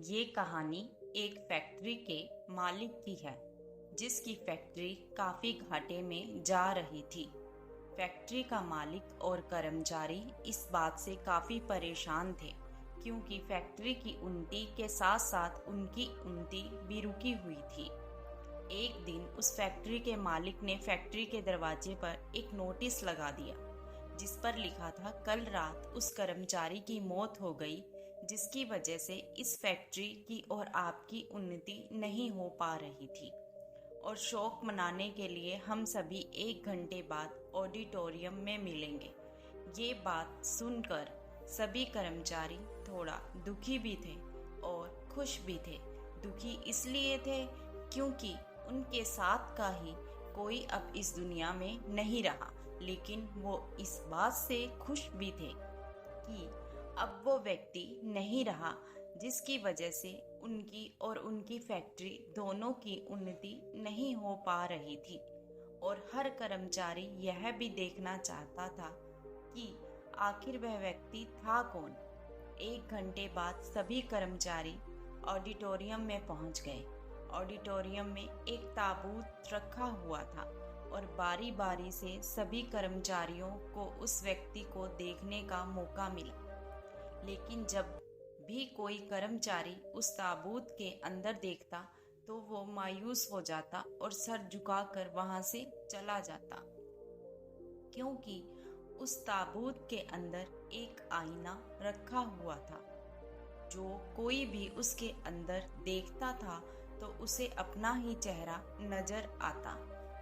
ये कहानी एक फैक्ट्री के मालिक की है, जिसकी फैक्ट्री काफ़ी घाटे में जा रही थी। फैक्ट्री का मालिक और कर्मचारी इस बात से काफ़ी परेशान थे, क्योंकि फैक्ट्री की उन्नति के साथ साथ उनकी उन्नति भी रुकी हुई थी। एक दिन उस फैक्ट्री के मालिक ने फैक्ट्री के दरवाजे पर एक नोटिस लगा दिया, जिस पर लिखा था कल रात उस कर्मचारी की मौत हो गई, जिसकी वजह से इस फैक्ट्री की और आपकी उन्नति नहीं हो पा रही थी। और शौक मनाने के लिए हम सभी 1 घंटे बाद ऑडिटोरियम में मिलेंगे। ये बात सुनकर सभी कर्मचारी थोड़ा दुखी भी थे और खुश भी थे। दुखी इसलिए थे क्योंकि उनके साथ का ही कोई अब इस दुनिया में नहीं रहा, लेकिन वो इस बात से खुश भी थे कि अब वो व्यक्ति नहीं रहा जिसकी वजह से उनकी और उनकी फैक्ट्री दोनों की उन्नति नहीं हो पा रही थी। और हर कर्मचारी यह भी देखना चाहता था कि आखिर वह व्यक्ति था कौन। 1 घंटे बाद सभी कर्मचारी ऑडिटोरियम में पहुंच गए। ऑडिटोरियम में एक ताबूत रखा हुआ था और बारी बारी से सभी कर्मचारियों को उस व्यक्ति को देखने का मौका मिला। लेकिन जब भी कोई कर्मचारी उस ताबूत के अंदर देखता तो वो मायूस हो जाता और सर झुकाकर वहां से चला जाता, क्योंकि उस ताबूत के अंदर एक आईना रखा हुआ था। जो कोई भी उसके अंदर देखता था तो उसे अपना ही चेहरा नजर आता।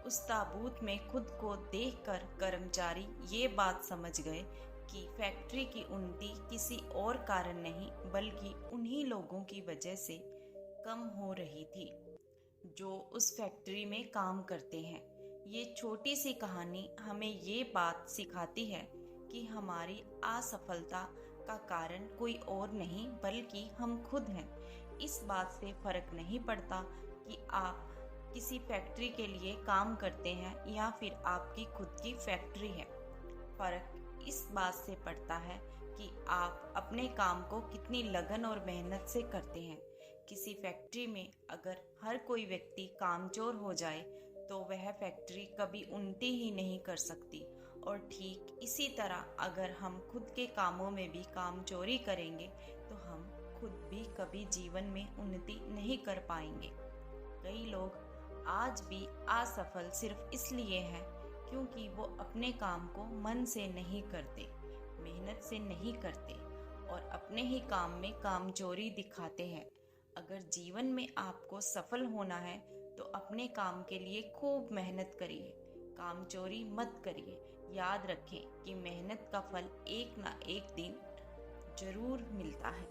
उस ताबूत में खुद को देखकर कर्मचारी ये बात समझ गए कि फैक्ट्री की उन्नति किसी और कारण नहीं बल्कि उन्हीं लोगों की वजह से कम हो रही थी जो उस फैक्ट्री में काम करते हैं। ये छोटी सी कहानी हमें ये बात सिखाती है कि हमारी असफलता का कारण कोई और नहीं बल्कि हम खुद हैं। इस बात से फर्क नहीं पड़ता कि आप किसी फैक्ट्री के लिए काम करते हैं या फिर आपकी खुद की फैक्ट्री है। फर्क इस बात से पड़ता है कि आप अपने काम को कितनी लगन और मेहनत से करते हैं। किसी फैक्ट्री में अगर हर कोई व्यक्ति कामचोर हो जाए तो वह फैक्ट्री कभी उन्नति ही नहीं कर सकती। और ठीक इसी तरह अगर हम खुद के कामों में भी कामचोरी करेंगे तो हम खुद भी कभी जीवन में उन्नति नहीं कर पाएंगे। कई लोग आज भी असफल सिर्फ इसलिए हैं क्योंकि वो अपने काम को मन से नहीं करते, मेहनत से नहीं करते और अपने ही काम में कामचोरी दिखाते हैं। अगर जीवन में आपको सफल होना है तो अपने काम के लिए खूब मेहनत करिए, कामचोरी मत करिए। याद रखें कि मेहनत का फल एक ना एक दिन जरूर मिलता है।